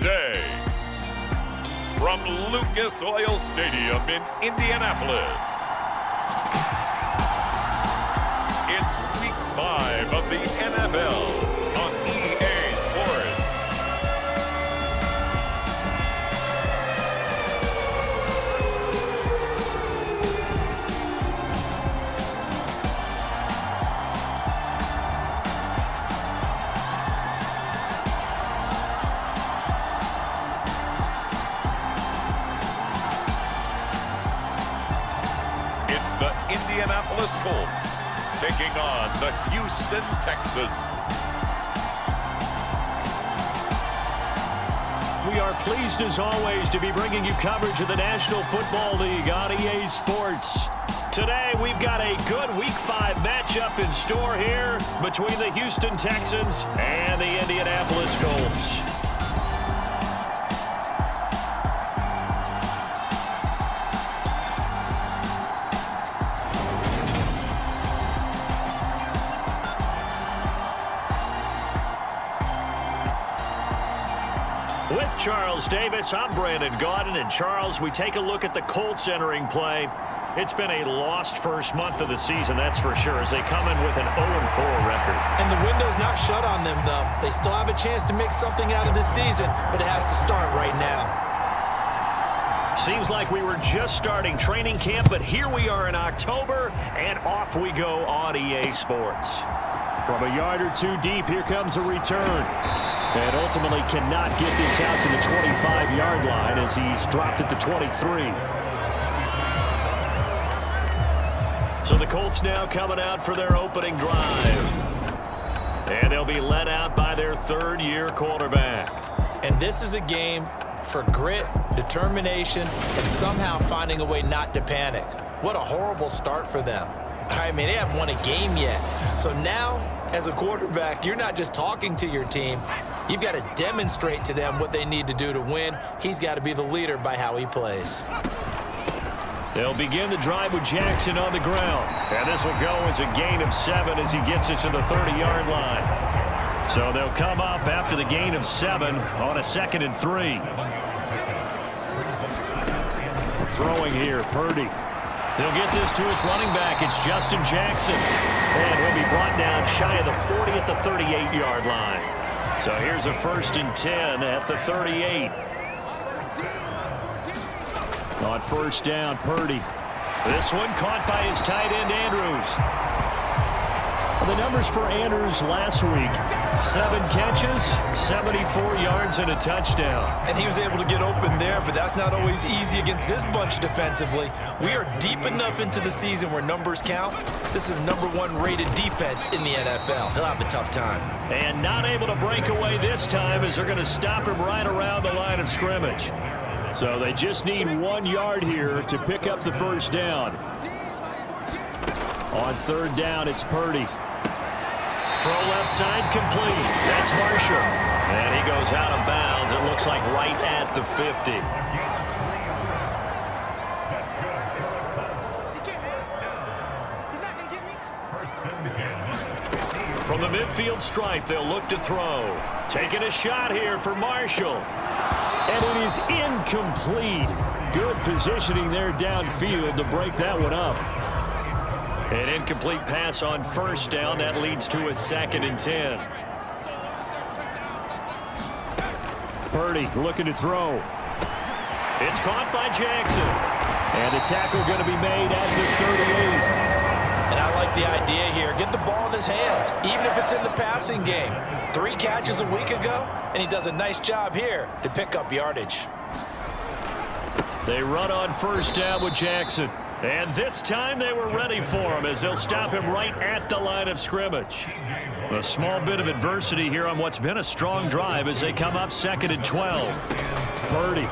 today, from Lucas Oil Stadium in Indianapolis, it's Week 5 of the NFL on EA Sports. It's the Indianapolis Colts taking on the Houston Texans. We are pleased as always to be bringing you coverage of the National Football League on EA Sports. Today we've got a good Week 5 matchup in store here between the Houston Texans and the Indianapolis Colts. With Charles Davis, I'm Brandon Gaudin. And Charles, we take a look at the Colts entering play. It's been a lost first month of the season, that's for sure, as they come in with an 0-4 record. And the window's not shut on them, though. They still have a chance to make something out of this season, but it has to start right now. Seems like we were just starting training camp, but here we are in October, and off we go on EA Sports. From a yard or two deep, here comes a return. And ultimately cannot get this out to the 25-yard line as he's dropped at the 23. So the Colts now coming out for their opening drive. And they'll be led out by their third-year quarterback. And this is a game for grit, determination, and somehow finding a way not to panic. What a horrible start for them. I mean, they haven't won a game yet. So now, as a quarterback, you're not just talking to your team. You've got to demonstrate to them what they need to do to win. He's got to be the leader by how he plays. They'll begin the drive with Jackson on the ground. And this will go as a gain of 7 as he gets it to the 30-yard line. So they'll come up after the gain of 7 on a 2nd and 3. Throwing here, Purdy. He'll get this to his running back. It's Justin Jackson. And he'll be brought down shy of the 40 at the 38-yard line. So here's a 1st and 10 at the 38. On 1st down, Purdy. This one caught by his tight end, Andrews. The numbers for Andrews last week: 7 catches, 74 yards, and a touchdown. And he was able to get open there, but that's not always easy against this bunch defensively. We are deep enough into the season where numbers count. This is #1 rated defense in the NFL. He'll have a tough time. And not able to break away this time as they're going to stop him right around the line of scrimmage. So they just need 1 yard here to pick up the 1st down. On 3rd down, it's Purdy. Throw left side complete. That's Marshall. And he goes out of bounds. It looks like right at the 50. From the midfield stripe, they'll look to throw. Taking a shot here for Marshall. And it is incomplete. Good positioning there downfield to break that one up. An incomplete pass on 1st down. That leads to a 2nd and 10. Purdy looking to throw. It's caught by Jackson. And the tackle going to be made at the 38. And I like the idea here. Get the ball in his hands, even if it's in the passing game. 3 catches a week ago, and he does a nice job here to pick up yardage. They run on 1st down with Jackson. And this time they were ready for him as they'll stop him right at the line of scrimmage. A small bit of adversity here on what's been a strong drive as they come up 2nd and 12. Purdy.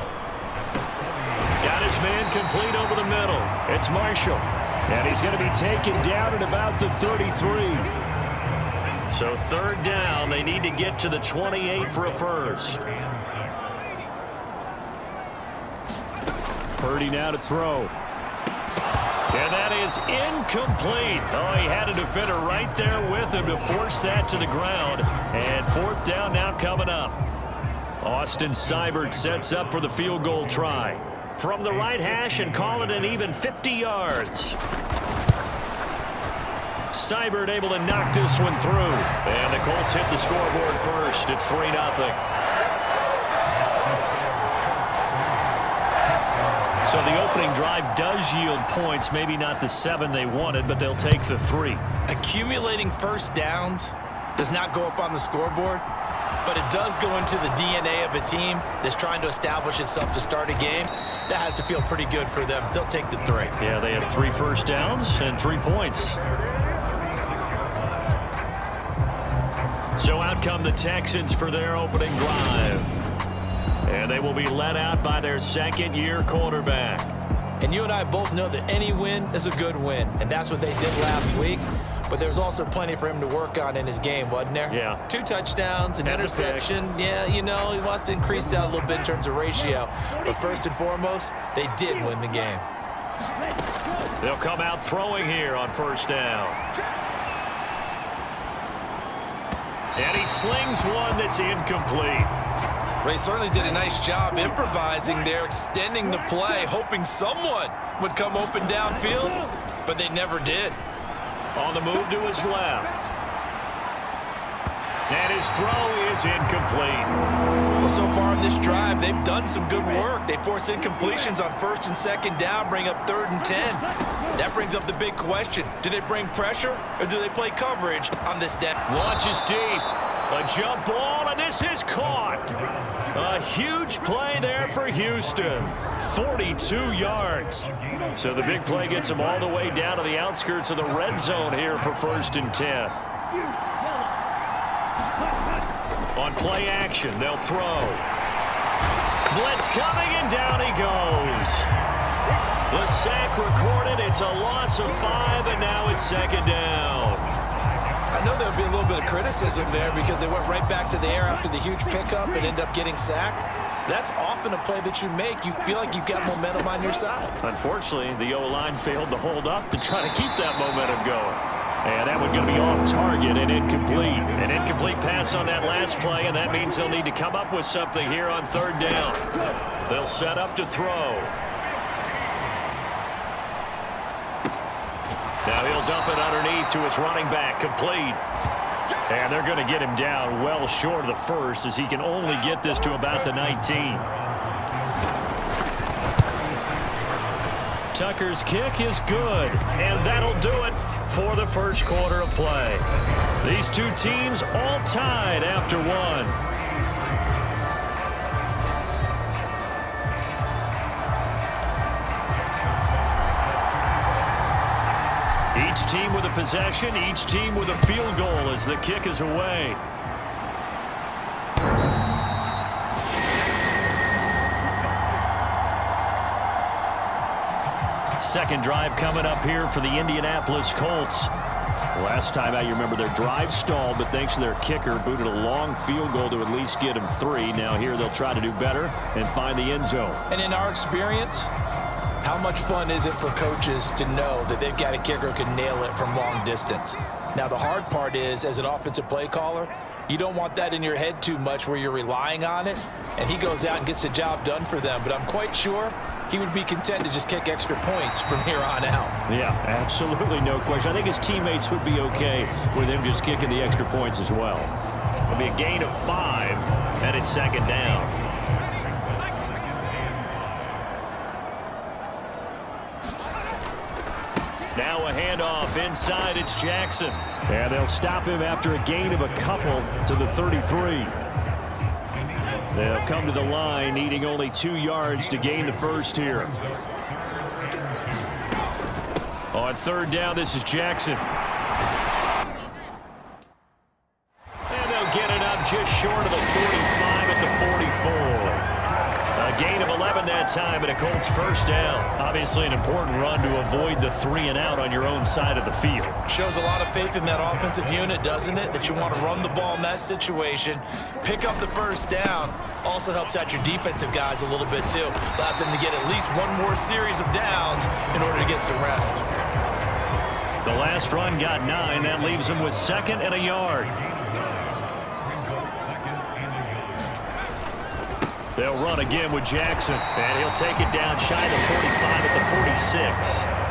Got his man complete over the middle. It's Marshall. And he's going to be taken down at about the 33. So 3rd down, they need to get to the 28 for a 1st. Purdy now to throw. And that is incomplete. Oh, he had a defender right there with him to force that to the ground. And 4th down now coming up. Austin Seibert sets up for the field goal try. From the right hash and call it an even 50 yards. Seibert able to knock this one through. And the Colts hit the scoreboard first. It's 3-0. So the opening drive does yield points. Maybe not the 7 they wanted, but they'll take the 3. Accumulating first downs does not go up on the scoreboard, but it does go into the DNA of a team that's trying to establish itself to start a game. That has to feel pretty good for them. They'll take the 3. Yeah, they have 3 first downs and 3 points. So out come the Texans for their opening drive. And they will be led out by their second-year quarterback. And you and I both know that any win is a good win, and that's what they did last week. But there's also plenty for him to work on in his game, wasn't there? Yeah. 2 touchdowns, an interception. Yeah, you know, he wants to increase that a little bit in terms of ratio. But first and foremost, they did win the game. They'll come out throwing here on first down. And he slings one that's incomplete. Ray certainly did a nice job improvising there, extending the play, hoping someone would come open downfield, but they never did. On the move to his left. And his throw is incomplete. Well, so far in this drive, they've done some good work. They force incompletions on first and second down, bring up 3rd and 10. That brings up the big question. Do they bring pressure or do they play coverage on this down? Launches deep. A jump ball, and this is caught. A huge play there for Houston. 42 yards. So the big play gets them all the way down to the outskirts of the red zone here for 1st and 10. On play action, they'll throw. Blitz coming, and down he goes. The sack recorded. It's a loss of 5, and now it's 2nd down. I know there'll be a little bit of criticism there because they went right back to the air after the huge pickup and ended up getting sacked. That's often a play that you make. You feel like you've got momentum on your side. Unfortunately, the O-line failed to hold up to try to keep that momentum going. And that one's going to be off target and incomplete. An incomplete pass on that last play, and that means they'll need to come up with something here on 3rd down. They'll set up to throw. Now he'll dump it underneath to his running back, complete. And they're going to get him down well short of the 1st as he can only get this to about the 19. Tucker's kick is good, and that'll do it for the 1st quarter of play. These 2 teams all tied after 1. Each team with a possession, each team with a field goal as the kick is away. Second drive coming up here for the Indianapolis Colts. Last time out, you remember their drive stalled, but thanks to their kicker, booted a long field goal to at least get them 3. Now here they'll try to do better and find the end zone. And in our experience, how much fun is it for coaches to know that they've got a kicker who can nail it from long distance? Now, the hard part is, as an offensive play caller, you don't want that in your head too much where you're relying on it, and he goes out and gets the job done for them. But I'm quite sure he would be content to just kick extra points from here on out. Yeah, absolutely no question. I think his teammates would be okay with him just kicking the extra points as well. It'll be a gain of 5, and it's 2nd down. Now a handoff inside, it's Jackson. And they'll stop him after a gain of a couple to the 33. They'll come to the line, needing only 2 yards to gain the 1st here. On 3rd down, this is Jackson. And they'll get it up just short of the 45 at the 44. A gain of 11 that time, and a Colts 1st down. Obviously an important run to avoid the 3-and-out on your own side of the field. Shows a lot of faith in that offensive unit, doesn't it? That you want to run the ball in that situation. Pick up the 1st down. Also helps out your defensive guys a little bit, too. Allows them to get at least one more series of downs in order to get some rest. The last run got 9. That leaves them with 2nd and a yard. They'll run again with Jackson, and he'll take it down shy of the 45 at the 46.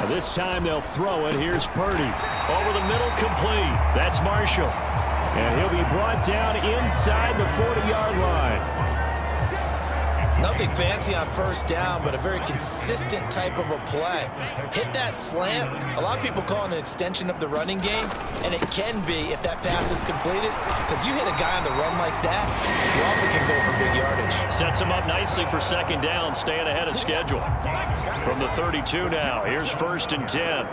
This time they'll throw it. Here's Purdy. Over the middle, complete. That's Marshall. And he'll be brought down inside the 40-yard line. Nothing fancy on first down, but a very consistent type of a play. Hit that slant. A lot of people call it an extension of the running game, and it can be if that pass is completed, because you hit a guy on the run like that, you often can go for big yardage. Sets him up nicely for second down, staying ahead of schedule. From the 32 now, here's 1st and 10.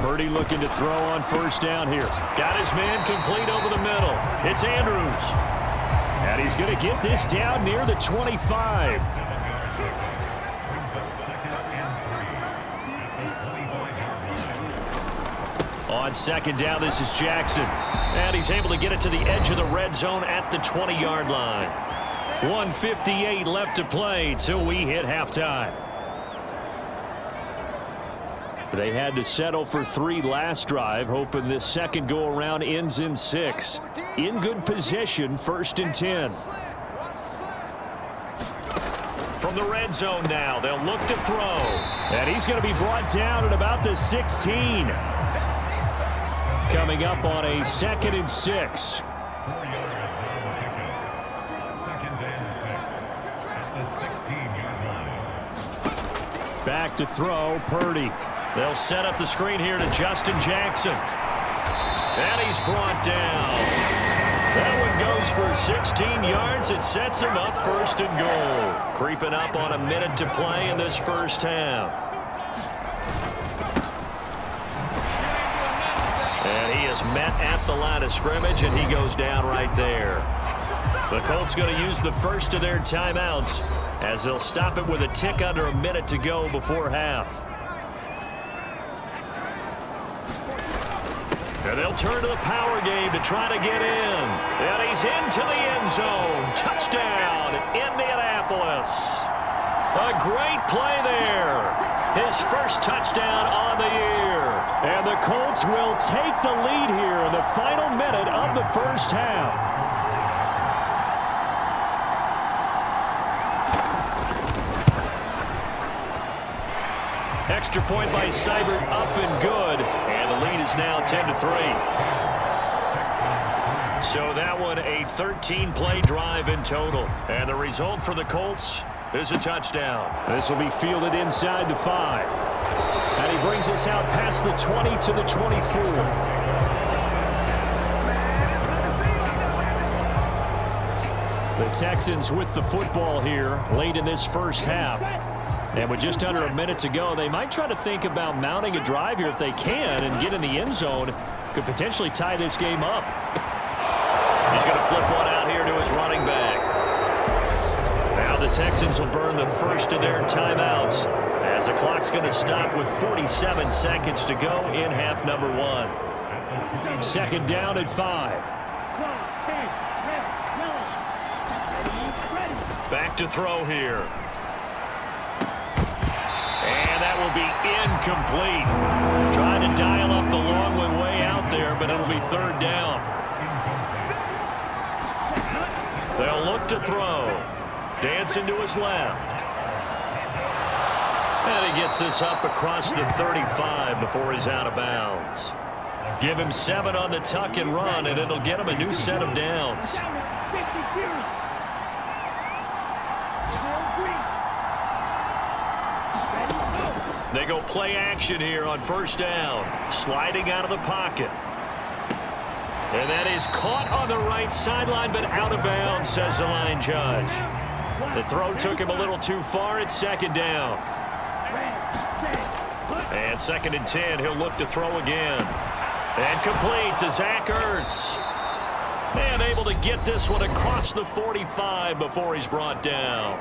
Purdy looking to throw on first down here. Got his man complete over the middle. It's Andrews. And he's going to get this down near the 25. On second down, this is Jackson. And he's able to get it to the edge of the red zone at the 20-yard line. 1:58 left to play till we hit halftime. They had to settle for 3 last drive, hoping this second go-around ends in 6. In good position, 1st and 10. From the red zone now, they'll look to throw. And he's going to be brought down at about the 16. Coming up on a 2nd and 6. Back to throw, Purdy. They'll set up the screen here to Justin Jackson. And he's brought down. That one goes for 16 yards. It sets him up 1st and goal. Creeping up on a minute to play in this first half. And he is met at the line of scrimmage, and he goes down right there. The Colts going to use the first of their timeouts as they'll stop it with a tick under a minute to go before half. And they'll turn to the power game to try to get in. And he's into the end zone. Touchdown, Indianapolis. A great play there. His first touchdown on the year. And the Colts will take the lead here in the final minute of the first half. Extra point by Seibert, up and good. And the lead is now 10-3. So that one a 13-play drive in total. And the result for the Colts is a touchdown. This will be fielded inside the 5. And he brings us out past the 20 to the 24. The Texans with the football here late in this first half. And with just under a minute to go, they might try to think about mounting a drive here if they can and get in the end zone. Could potentially tie this game up. He's going to flip one out here to his running back. Now the Texans will burn the first of their timeouts as the clock's going to stop with 47 seconds to go in half number 1. 2nd down at 5. Back to throw here. And that will be incomplete. Trying to dial up the long one way out there, but it'll be 3rd down. They'll look to throw. Dancing to his left. And he gets this up across the 35 before he's out of bounds. Give him 7 on the tuck and run, and it'll get him a new set of downs. They go play action here on 1st down. Sliding out of the pocket. And that is caught on the right sideline, but out of bounds, says the line judge. The throw took him a little too far. It's 2nd down. And 2nd and 10. He'll look to throw again. And complete to Zach Ertz. And able to get this one across the 45 before he's brought down.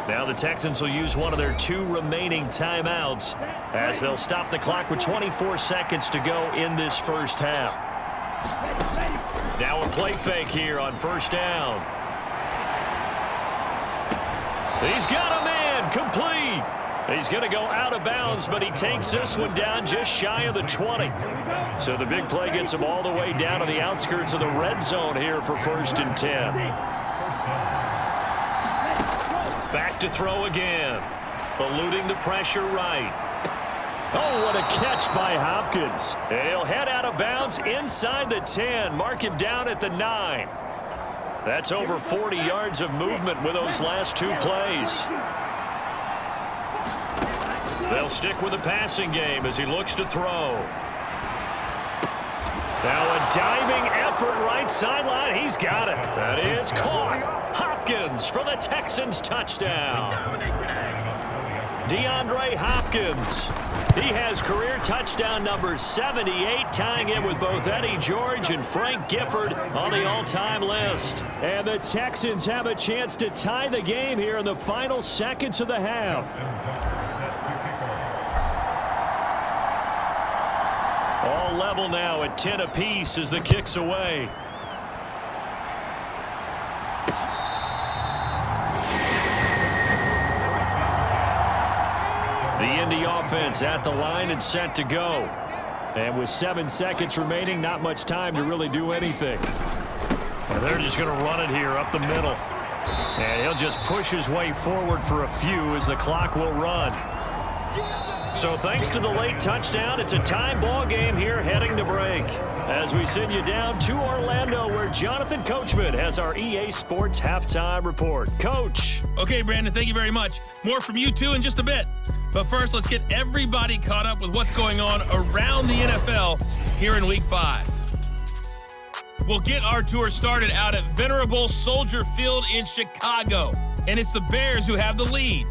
Now the Texans will use one of their 2 remaining timeouts as they'll stop the clock with 24 seconds to go in this first half. Now a play fake here on 1st down. He's got a man, complete. He's going to go out of bounds, but he takes this one down just shy of the 20. So the big play gets him all the way down to the outskirts of the red zone here for 1st and 10. Back to throw again. Eluding the pressure right. Oh, what a catch by Hopkins. And he'll head out of bounds inside the 10. Mark him down at the 9. That's over 40 yards of movement with those last 2 plays. They'll stick with the passing game as he looks to throw. Now a diving effort right sideline. He's got it. That is caught. Hopkins for the Texans touchdown. DeAndre Hopkins. He has career touchdown number 78, tying it with both Eddie George and Frank Gifford on the all-time list. And the Texans have a chance to tie the game here in the final seconds of the half. All level now at 10 apiece as the kick's away. The Indy offense at the line and set to go. And with 7 seconds remaining, not much time to really do anything. And they're just going to run it here up the middle. And he'll just push his way forward for a few as the clock will run. So thanks to the late touchdown, it's a tie ball game here heading to break. As we send you down to Orlando, where Jonathan Coachman has our EA Sports halftime report. Coach. Okay, Brandon, thank you very much. More from you two in just a bit. But first, let's get everybody caught up with what's going on around the NFL here in Week 5. We'll get our tour started out at Venerable Soldier Field in Chicago. And it's the Bears who have the lead.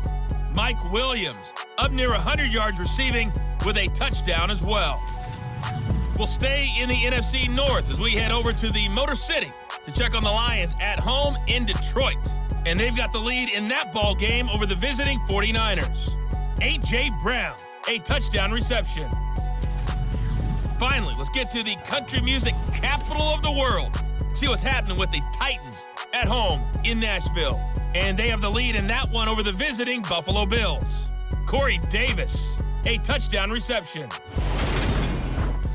Mike Williams up near 100 yards receiving with a touchdown as well. We'll stay in the NFC North as we head over to the Motor City to check on the Lions at home in Detroit. And they've got the lead in that ball game over the visiting 49ers. A.J. Brown, a touchdown reception. Finally, let's get to the country music capital of the world. See what's happening with the Titans at home in Nashville. And they have the lead in that one over the visiting Buffalo Bills. Corey Davis, a touchdown reception.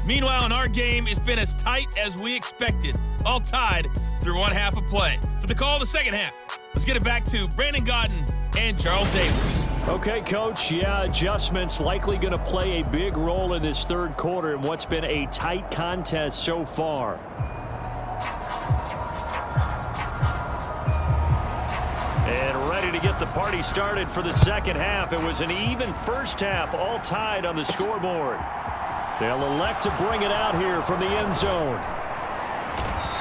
Meanwhile, in our game, it's been as tight as we expected, all tied through one half of play. For the call of the second half, let's get it back to Brandon Gaudin and Charles Davis. Okay, Coach, adjustments likely going to play a big role in this third quarter in what's been a tight contest so far. And ready to get the party started for the second half. It was an even first half, all tied on the scoreboard. They'll elect to bring it out here from the end zone.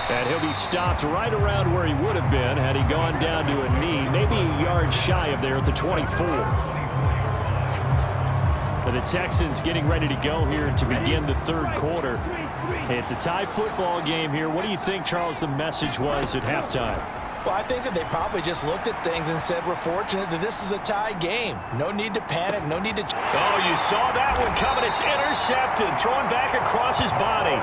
And he'll be stopped right around where he would have been had he gone down to a knee, maybe a yard shy of there at the 24. And the Texans getting ready to go here to begin the third quarter. It's a tie football game here. What do you think, Charles, the message was at halftime? Well, I think that they probably just looked at things and said, we're fortunate that this is a tie game. No need to panic, no need to... Oh, you saw that one coming. It's intercepted, thrown back across his body.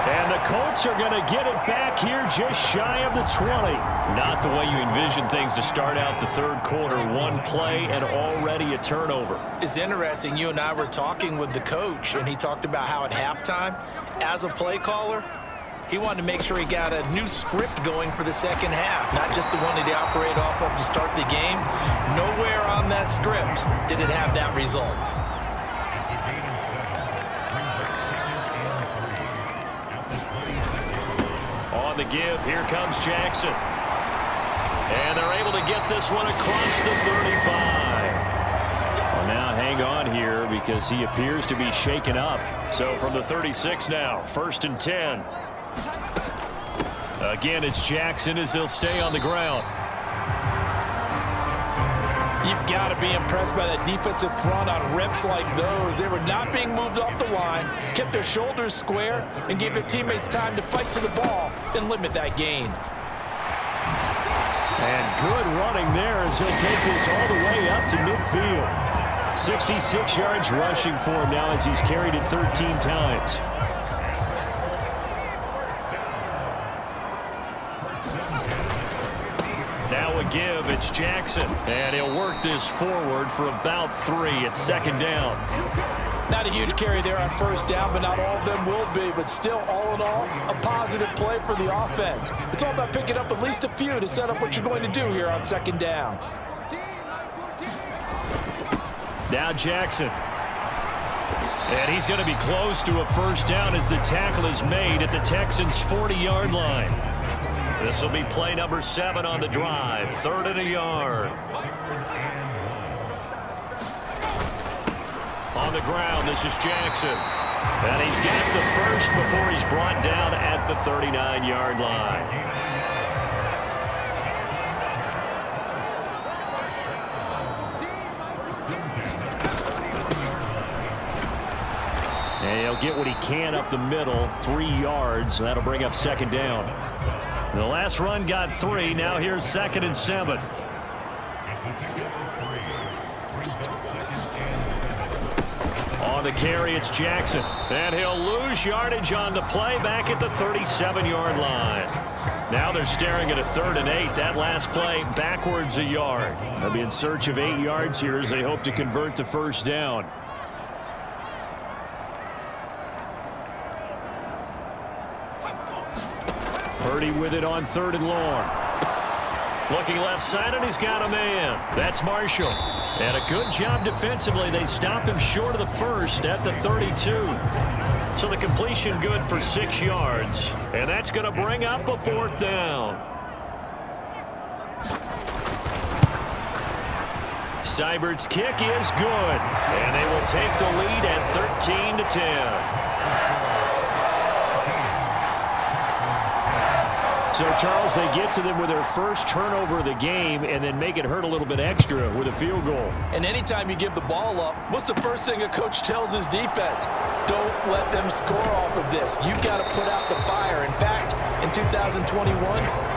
And the Colts are going to get it back here just shy of the 20. Not the way you envision things to start out the third quarter. One play and already a turnover. It's interesting. You and I were talking with the coach, and he talked about how at halftime, as a play caller, he wanted to make sure he got a new script going for the second half, not just the one that he operated off of to start the game. Nowhere on that script did it have that result. On the give, here comes Jackson. And they're able to get this one across the 35. Well, now hang on here because he appears to be shaken up. So from the 36 now, 1st and 10. Again, it's Jackson as he'll stay on the ground. You've got to be impressed by that defensive front on reps like those. They were not being moved off the line, kept their shoulders square, and gave their teammates time to fight to the ball and limit that gain. And good running there as he'll take this all the way up to midfield. 66 yards rushing for him now as he's carried it 13 times. Now a give, it's Jackson. And he'll work this forward for about 3 at second down. Not a huge carry there on first down, but not all of them will be. But still, all in all, a positive play for the offense. It's all about picking up at least a few to set up what you're going to do here on second down. Now Jackson. And he's going to be close to a first down as the tackle is made at the Texans' 40-yard line. This will be play number 7 on the drive. 3rd and a yard. On the ground, this is Jackson. And he's got the first before he's brought down at the 39-yard line. And he'll get what he can up the middle, 3 yards. And that'll bring up second down. The last run got 3. Now here's 2nd and 7. On the carry, it's Jackson. And he'll lose yardage on the play back at the 37-yard line. Now they're staring at a 3rd and 8. That last play backwards a yard. They'll be in search of 8 yards here as they hope to convert the first down. Purdy with it on 3rd and long. Looking left side, and he's got a man. That's Marshall. And a good job defensively. They stop him short of the first at the 32. So the completion good for 6 yards. And that's going to bring up a 4th down. Seibert's kick is good. And they will take the lead at 13-10. So, Charles, they get to them with their first turnover of the game and then make it hurt a little bit extra with a field goal. And anytime you give the ball up, what's the first thing a coach tells his defense? Don't let them score off of this. You've got to put out the fire. In fact, in 2021,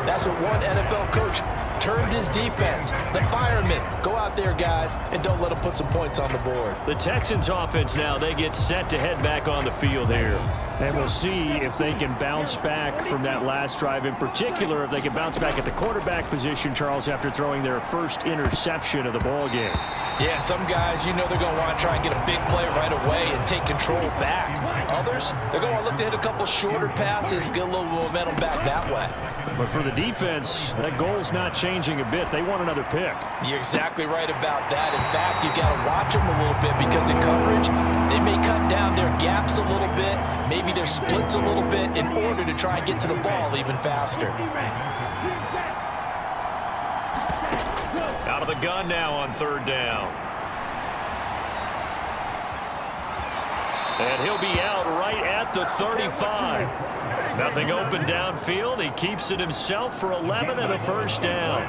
that's what one NFL coach termed his defense. The firemen. Go out there, guys, and don't let them put some points on the board. The Texans offense now, they get set to head back on the field here. And we'll see if they can bounce back from that last drive. In particular, if they can bounce back at the quarterback position, Charles, after throwing their first interception of the ball game. Yeah, some guys, you know they're going to want to try and get a big play right away and take control back. Others, they're going to look to hit a couple shorter passes, get a little momentum back that way. But for the defense, that goal's not changing a bit. They want another pick. You're exactly right about that. In fact, you've got to watch them a little bit because in coverage, they may cut down their gaps a little bit, maybe their splits a little bit in order to try and get to the ball even faster. Out of the gun now on 3rd down. And he'll be out right at the 35. Nothing open downfield. He keeps it himself for 11 and a first down.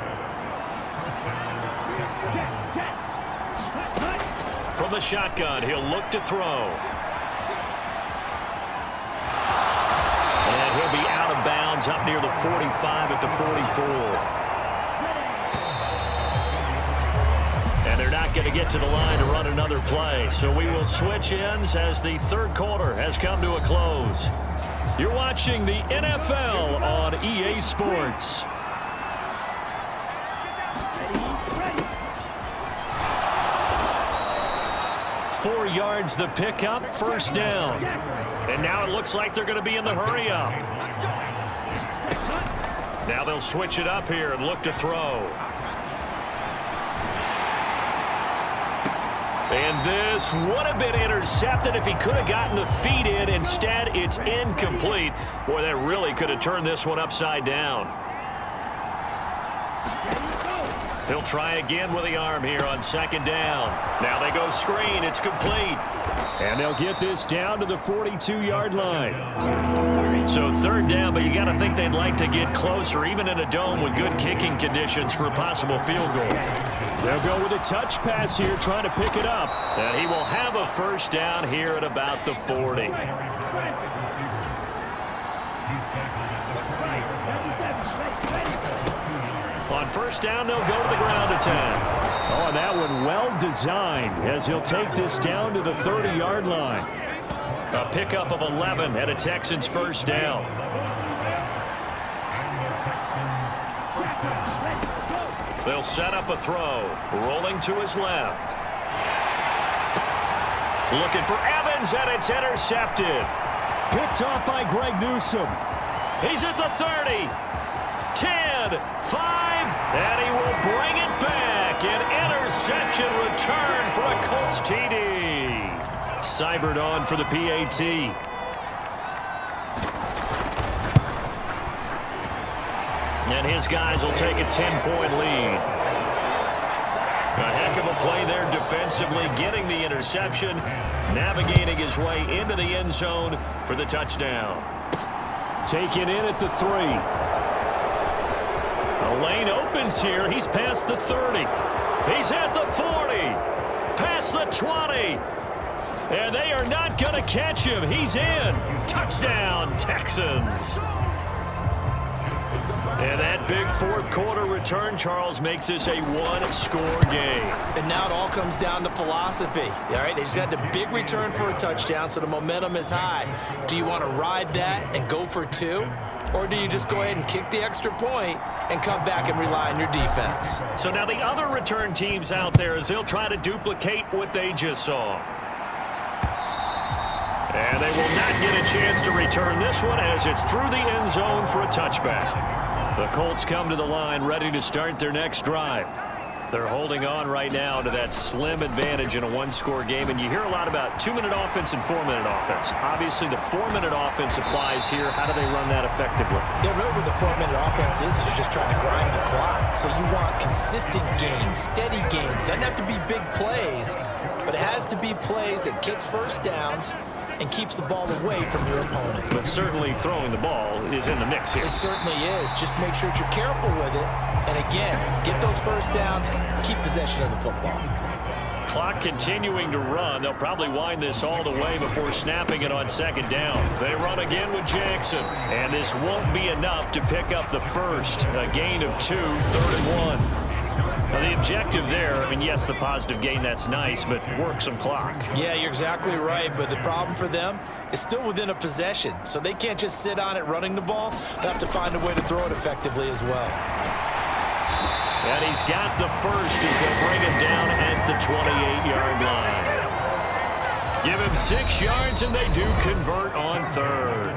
From the shotgun, he'll look to throw. And he'll be out of bounds up near the 45 at the 44. And they're not going to get to the line to run another play. So we will switch ends as the 3rd quarter has come to a close. You're watching the NFL on EA Sports. Four yards the pickup, first down. And now it looks like they're going to be in the hurry up. Now they'll switch it up here and look to throw. And this would have been intercepted if he could have gotten the feet in. Instead, it's incomplete. Boy, that really could have turned this one upside down. He'll try again with the arm here on 2nd down. Now they go screen. It's complete. And they'll get this down to the 42-yard line. So 3rd down, but you got to think they'd like to get closer, even in a dome with good kicking conditions for a possible field goal. They'll go with a touch pass here, trying to pick it up. And he will have a first down here at about the 40. On first down, they'll go to the ground attack. Oh, and that one well designed as he'll take this down to the 30-yard line. A pickup of 11 at a Texans first down. They'll set up a throw. Rolling to his left. Looking for Evans, and it's intercepted. Picked off by Greg Newsome. He's at the 30. 10, 5, and he will bring it back. An interception return for a Colts TD. Seibert on for the PAT. And his guys will take a 10-point lead. A heck of a play there defensively, getting the interception, navigating his way into the end zone for the touchdown. Taken in at the 3. The lane opens here. He's past the 30. He's at the 40. Past the 20. And they are not going to catch him. He's in. Touchdown, Texans. And that big fourth quarter return, Charles, makes this a one-score game. And now it all comes down to philosophy. All right, they just had the big return for a touchdown, so the momentum is high. Do you want to ride that and go for 2? Or do you just go ahead and kick the extra point and come back and rely on your defense? So now the other return teams out there, as they'll try to duplicate what they just saw. And they will not get a chance to return this one as it's through the end zone for a touchback. The Colts come to the line ready to start their next drive. They're holding on right now to that slim advantage in a one-score game, and you hear a lot about 2-minute offense and 4-minute offense. Obviously, the 4-minute offense applies here. How do they run that effectively? Yeah, really what the 4-minute offense is you're just trying to grind the clock. So you want consistent gains, steady gains. Doesn't have to be big plays, but it has to be plays that gets first downs and keeps the ball away from your opponent. But certainly throwing the ball is in the mix here. It certainly is. Just make sure that you're careful with it. And again, get those first downs, keep possession of the football. Clock continuing to run. They'll probably wind this all the way before snapping it on second down. They run again with Jackson. And this won't be enough to pick up the first. A gain of 2, 3rd and 1. Now, the objective there, I mean, yes, the positive gain, that's nice, but work some clock. Yeah, you're exactly right, but the problem for them is still within a possession, so they can't just sit on it running the ball. They have to find a way to throw it effectively as well. And he's got the first as they bring him down at the 28-yard line. Give him 6 yards, and they do convert on 3rd.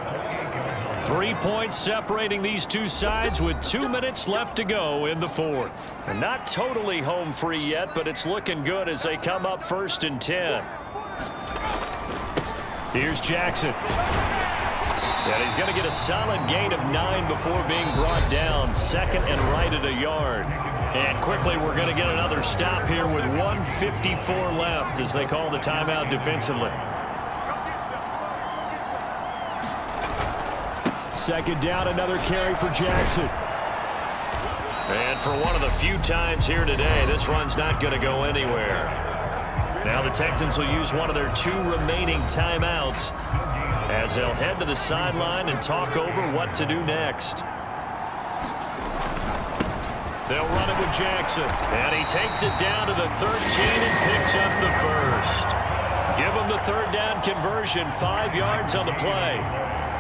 3 points separating these two sides with 2 minutes left to go in the 4th. And not totally home free yet, but it's looking good as they come up 1st and 10. Here's Jackson. And he's going to get a solid gain of 9 before being brought down. 2nd and right at a yard. And quickly we're going to get another stop here with 1:54 left as they call the timeout defensively. 2nd down, another carry for Jackson. And for one of the few times here today, this run's not going to go anywhere. Now the Texans will use one of their 2 remaining timeouts as they'll head to the sideline and talk over what to do next. They'll run it with Jackson, and he takes it down to the 13 and picks up the first. Give him the 3rd down conversion, 5 yards on the play.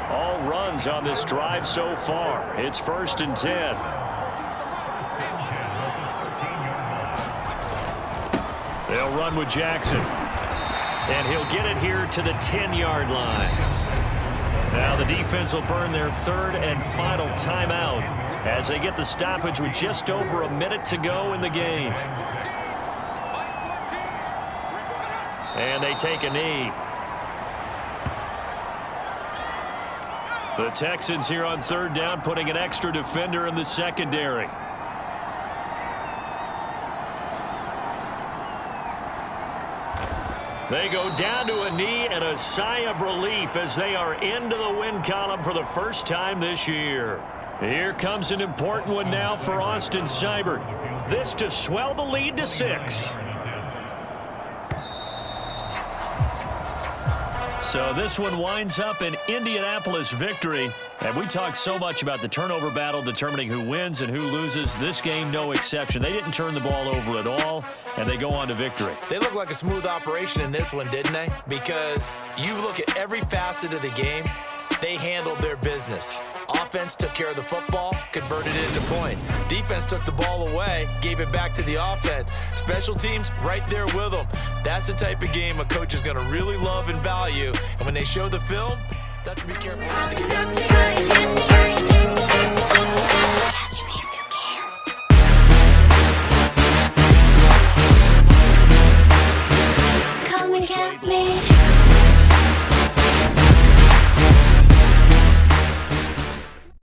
All runs on this drive so far. It's 1st and 10. They'll run with Jackson. And he'll get it here to the 10-yard line. Now the defense will burn their 3rd and final timeout as they get the stoppage with just over a minute to go in the game. And they take a knee. The Texans here on 3rd down putting an extra defender in the secondary. They go down to a knee and a sigh of relief as they are into the win column for the first time this year. Here comes an important one now for Austin Seibert. This to swell the lead to 6. So this one winds up an Indianapolis victory. And we talked so much about the turnover battle determining who wins and who loses. This game, no exception. They didn't turn the ball over at all, and they go on to victory. They look like a smooth operation in this one, didn't they? Because you look at every facet of the game, they handled their business. Offense took care of the football, converted it into points. Defense took the ball away, gave it back to the offense. Special teams right there with them. That's the type of game a coach is going to really love and value. And when they show the film, that's to be careful. Come and get me.